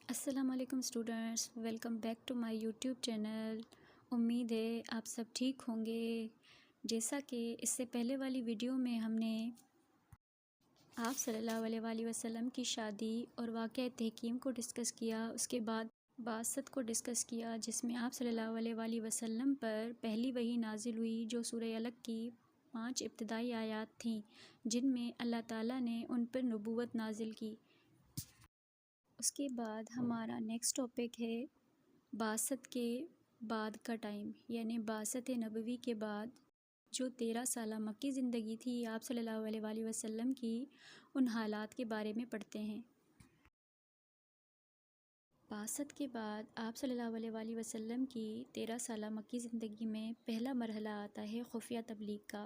السلام علیکم students, welcome back to my YouTube channel. امید ہے آپ سب ٹھیک ہوں گے۔ جیسا کہ اس سے پہلے والی ویڈیو میں ہم نے آپ صلی اللہ علیہ وآلہ وسلم کی شادی اور واقعہ تحکیم کو ڈسکس کیا، اس کے بعد بعثت کو ڈسکس کیا، جس میں آپ صلی اللہ علیہ وآلہ وسلم پر پہلی وحی نازل ہوئی جو سورہ علق کی 5 ابتدائی آیات تھیں، جن میں اللہ تعالیٰ نے ان پر نبوت نازل کی۔ اس کے بعد ہمارا نیکسٹ ٹاپک ہے بعثت کے بعد کا ٹائم، یعنی بعثت نبوی کے بعد جو 13 سالہ مکی زندگی تھی آپ صلی اللہ علیہ وآلہ وسلم کی، ان حالات کے بارے میں پڑھتے ہیں۔ بعثت کے بعد آپ صلی اللہ علیہ وآلہ وسلم کی 13 سالہ مکی زندگی میں پہلا مرحلہ آتا ہے خفیہ تبلیغ کا۔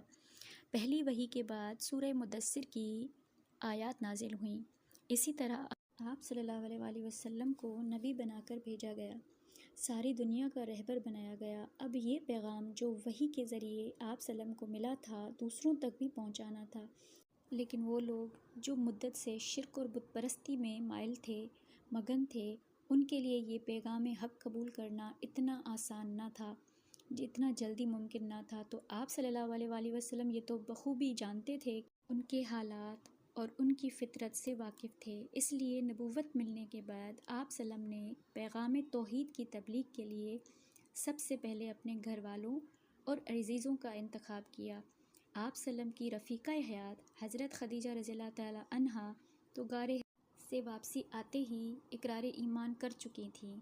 پہلی وحی کے بعد سورہ مدثر کی آیات نازل ہوئیں۔ اسی طرح آپ صلی اللہ علیہ وآلہ وسلم کو نبی بنا کر بھیجا گیا، ساری دنیا کا رہبر بنایا گیا۔ اب یہ پیغام جو وحی کے ذریعے آپ صلی اللہ علیہ وسلم کو ملا تھا دوسروں تک بھی پہنچانا تھا، لیکن وہ لوگ جو مدت سے شرک اور بت پرستی میں مائل تھے، مگن تھے، ان کے لیے یہ پیغام حق قبول کرنا اتنا آسان نہ تھا، اتنا جلدی ممکن نہ تھا۔ تو آپ صلی اللہ علیہ وآلہ وسلم یہ تو بخوبی جانتے تھے، ان کے حالات اور ان کی فطرت سے واقف تھے، اس لیے نبوت ملنے کے بعد آپ صلی اللہ علیہ وسلم نے پیغام توحید کی تبلیغ کے لیے سب سے پہلے اپنے گھر والوں اور عزیزوں کا انتخاب کیا۔ آپ صلی اللہ علیہ وسلم کی رفیقہ حیات حضرت خدیجہ رضی اللہ تعالی عنہا تو غار حرا سے واپسی آتے ہی اقرار ایمان کر چکی تھیں۔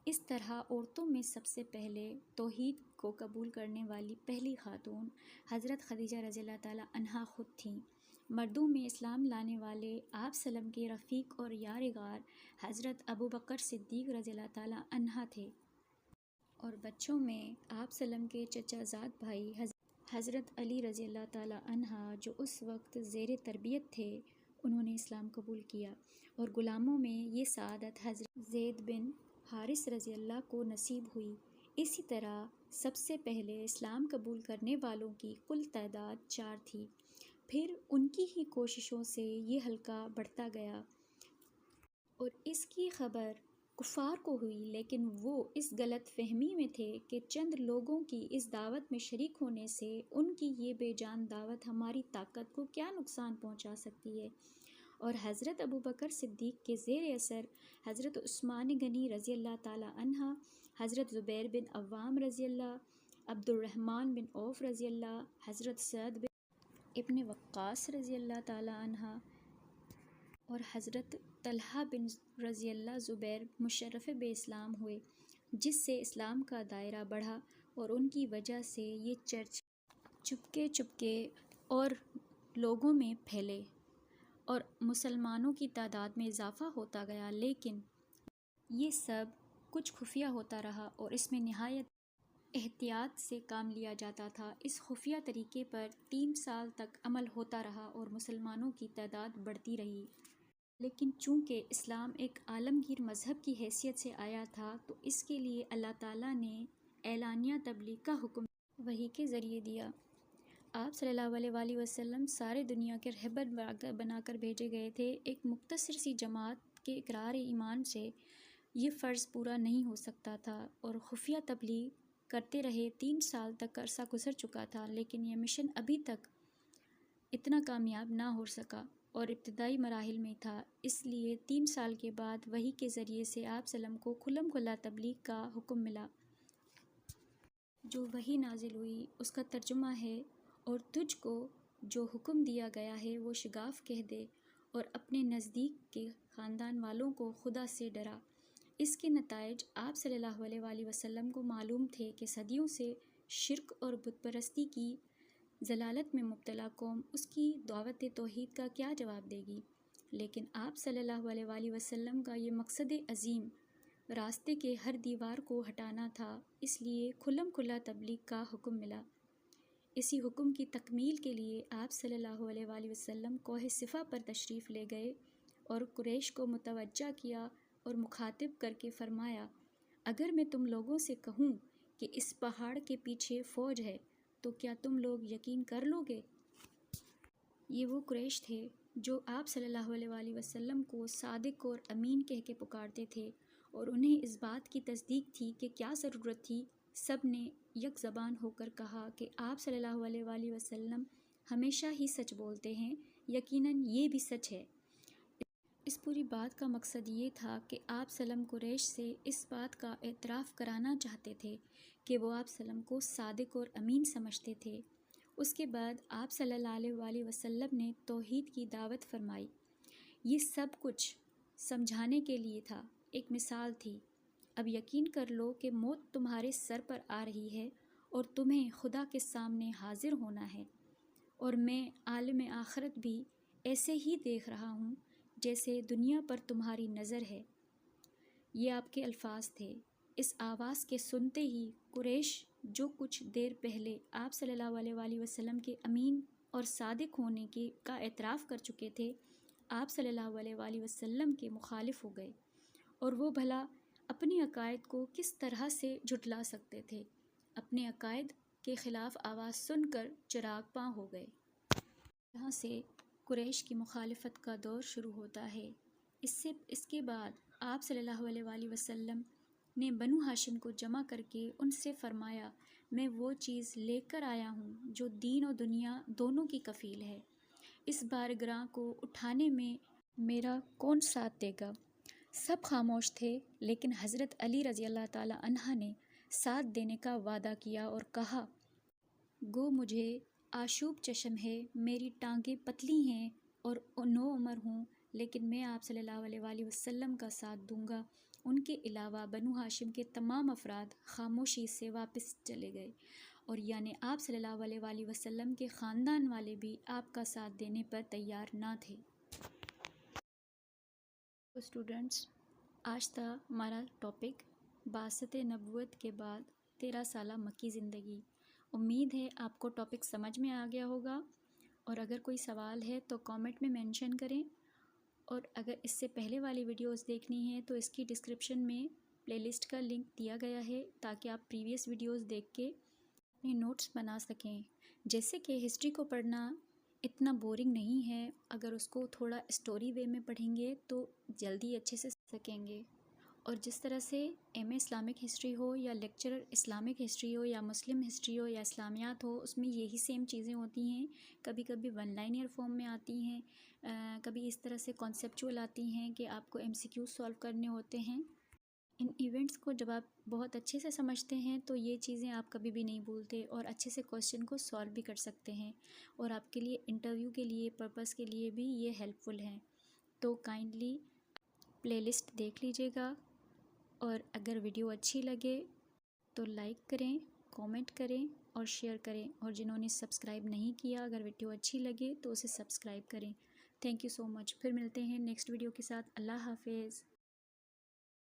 اس طرح عورتوں میں سب سے پہلے توحید کو قبول کرنے والی پہلی خاتون حضرت خدیجہ رضی اللہ تعالی عنہا خود تھیں۔ مردوں میں اسلام لانے والے آپ صلی اللہ علیہ وسلم کے رفیق اور یار غار حضرت ابوبکر صدیق رضی اللہ تعالی عنہ تھے، اور بچوں میں آپ صلی اللہ علیہ وسلم کے چچا زاد بھائی حضرت علی رضی اللہ تعالی عنہ جو اس وقت زیر تربیت تھے، انہوں نے اسلام قبول کیا، اور غلاموں میں یہ سعادت حضرت زید بن حارث رضی اللہ کو نصیب ہوئی۔ اسی طرح سب سے پہلے اسلام قبول کرنے والوں کی کل تعداد 4 تھی، پھر ان کی ہی کوششوں سے یہ حلقہ بڑھتا گیا اور اس کی خبر کفار کو ہوئی، لیکن وہ اس غلط فہمی میں تھے کہ چند لوگوں کی اس دعوت میں شریک ہونے سے ان کی یہ بے جان دعوت ہماری طاقت کو کیا نقصان پہنچا سکتی ہے، اور حضرت ابوبکر صدیق کے زیر اثر حضرت عثمان غنی رضی اللہ تعالی عنہ، حضرت زبیر بن عوام رضی اللہ، عبد الرحمن بن عوف رضی اللہ، حضرت سعد بن ابن وقاص رضی اللہ تعالی عنہ اور حضرت طلحہ بن رضی اللہ زبیر مشرف بے اسلام ہوئے، جس سے اسلام کا دائرہ بڑھا، اور ان کی وجہ سے یہ چرچ چپکے اور لوگوں میں پھیلے اور مسلمانوں کی تعداد میں اضافہ ہوتا گیا، لیکن یہ سب کچھ خفیہ ہوتا رہا اور اس میں نہایت احتیاط سے کام لیا جاتا تھا۔ اس خفیہ طریقے پر 3 سال تک عمل ہوتا رہا اور مسلمانوں کی تعداد بڑھتی رہی، لیکن چونکہ اسلام ایک عالمگیر مذہب کی حیثیت سے آیا تھا تو اس کے لیے اللہ تعالیٰ نے اعلانیہ تبلیغ کا حکم وحی کے ذریعے دیا۔ آپ صلی اللہ علیہ وآلہ وسلم سارے دنیا کے رہبر بنا کر بھیجے گئے تھے۔ ایک مختصر سی جماعت کے اقرار ایمان سے یہ فرض پورا نہیں ہو سکتا تھا، اور خفیہ تبلیغ کرتے رہے۔ 3 سال تک عرصہ گزر چکا تھا، لیکن یہ مشن ابھی تک اتنا کامیاب نہ ہو سکا اور ابتدائی مراحل میں تھا، اس لیے 3 سال کے بعد وحی کے ذریعے سے آپ صلی اللہ علیہ وسلم کو کھلم کھلا تبلیغ کا حکم ملا۔ جو وحی نازل ہوئی اس کا ترجمہ ہے، اور تجھ کو جو حکم دیا گیا ہے وہ شگاف کہہ دے، اور اپنے نزدیک کے خاندان والوں کو خدا سے ڈرا۔ اس کے نتائج آپ صلی اللہ علیہ وآلہ وسلم کو معلوم تھے کہ صدیوں سے شرک اور بت پرستی کی ضلالت میں مبتلا قوم اس کی دعوت توحید کا کیا جواب دے گی، لیکن آپ صلی اللہ علیہ وآلہ وسلم کا یہ مقصد عظیم راستے کے ہر دیوار کو ہٹانا تھا، اس لیے کھلم کھلا تبلیغ کا حکم ملا۔ اسی حکم کی تکمیل کے لیے آپ صلی اللہ علیہ وآلہ وسلم کوہ صفا پر تشریف لے گئے اور قریش کو متوجہ کیا اور مخاطب کر کے فرمایا، اگر میں تم لوگوں سے کہوں کہ اس پہاڑ کے پیچھے فوج ہے تو کیا تم لوگ یقین کر لو گے؟ یہ وہ قریش تھے جو آپ صلی اللہ علیہ وآلہ وسلم کو صادق اور امین کہہ کے پکارتے تھے اور انہیں اس بات کی تصدیق تھی کہ کیا ضرورت تھی، سب نے یک زبان ہو کر کہا کہ آپ صلی اللہ علیہ وآلہ وسلم ہمیشہ ہی سچ بولتے ہیں، یقیناً یہ بھی سچ ہے۔ اس پوری بات کا مقصد یہ تھا کہ آپ سلم قریش سے اس بات کا اعتراف کرانا چاہتے تھے کہ وہ آپ سلم کو صادق اور امین سمجھتے تھے۔ اس کے بعد آپ صلی اللہ علیہ وآلہ وسلم نے توحید کی دعوت فرمائی۔ یہ سب کچھ سمجھانے کے لیے تھا، ایک مثال تھی۔ اب یقین کر لو کہ موت تمہارے سر پر آ رہی ہے اور تمہیں خدا کے سامنے حاضر ہونا ہے، اور میں عالم آخرت بھی ایسے ہی دیکھ رہا ہوں جیسے دنیا پر تمہاری نظر ہے۔ یہ آپ کے الفاظ تھے۔ اس آواز کے سنتے ہی قریش، جو کچھ دیر پہلے آپ صلی اللہ علیہ وآلہ وسلم کے امین اور صادق ہونے کا اعتراف کر چکے تھے، آپ صلی اللہ علیہ وآلہ وسلم کے مخالف ہو گئے، اور وہ بھلا اپنے عقائد کو کس طرح سے جھٹلا سکتے تھے۔ اپنے عقائد کے خلاف آواز سن کر چراغ پاں ہو گئے۔ یہاں سے قریش کی مخالفت کا دور شروع ہوتا ہے۔ اس کے بعد آپ صلی اللہ علیہ وآلہ وسلم نے بنو ہاشم کو جمع کر کے ان سے فرمایا، میں وہ چیز لے کر آیا ہوں جو دین و دنیا دونوں کی کفیل ہے۔ اس بارگاہ کو اٹھانے میں میرا کون ساتھ دے گا؟ سب خاموش تھے، لیکن حضرت علی رضی اللہ تعالی عنہ نے ساتھ دینے کا وعدہ کیا اور کہا، گو مجھے آشوب چشم ہے، میری ٹانگیں پتلی ہیں اور نو عمر ہوں، لیکن میں آپ صلی اللہ علیہ وآلہ وسلم کا ساتھ دوں گا۔ ان کے علاوہ بنو ہاشم کے تمام افراد خاموشی سے واپس چلے گئے، اور یعنی آپ صلی اللہ علیہ وآلہ وسلم کے خاندان والے بھی آپ کا ساتھ دینے پر تیار نہ تھے۔ تو اسٹوڈنٹس، آج تھا ہمارا ٹاپک بعثت نبوت کے بعد 13 سالہ مکی زندگی۔ امید ہے آپ کو ٹاپک سمجھ میں آ گیا ہوگا، اور اگر کوئی سوال ہے تو کامنٹ میں مینشن کریں، اور اگر اس سے پہلے والی ویڈیوز دیکھنی ہے تو اس کی ڈسکرپشن میں پلے لسٹ کا لنک دیا گیا ہے، تاکہ آپ پریویس ویڈیوز دیکھ کے اپنے نوٹس بنا سکیں۔ جیسے کہ ہسٹری کو پڑھنا اتنا بورنگ نہیں ہے، اگر اس کو تھوڑا اسٹوری وے میں پڑھیں گے تو جلدی اچھے سے سکیں گے۔ اور جس طرح سے ایم اے اسلامک ہسٹری ہو یا لیکچرر اسلامک ہسٹری ہو یا مسلم ہسٹری ہو یا اسلامیات ہو، اس میں یہی سیم چیزیں ہوتی ہیں، کبھی کبھی ون لائنر فارم میں آتی ہیں، کبھی اس طرح سے کانسیپچول آتی ہیں کہ آپ کو ایم سی کیو سولو کرنے ہوتے ہیں۔ ان ایونٹس کو جب آپ بہت اچھے سے سمجھتے ہیں تو یہ چیزیں آپ کبھی بھی نہیں بھولتے، اور اچھے سے کویسچن کو سولو بھی کر سکتے ہیں، اور آپ کے لیے انٹرویو کے لیے پرپس کے لیے بھی یہ ہیلپ فل ہیں۔ تو کائنڈلی پلے لسٹ دیکھ لیجیے گا، اور اگر ویڈیو اچھی لگے تو لائک کریں، کامنٹ کریں اور شیئر کریں، اور جنہوں نے سبسکرائب نہیں کیا، اگر ویڈیو اچھی لگے تو اسے سبسکرائب کریں۔ تھینک یو سو مچ۔ پھر ملتے ہیں نیکسٹ ویڈیو کے ساتھ۔ اللہ حافظ۔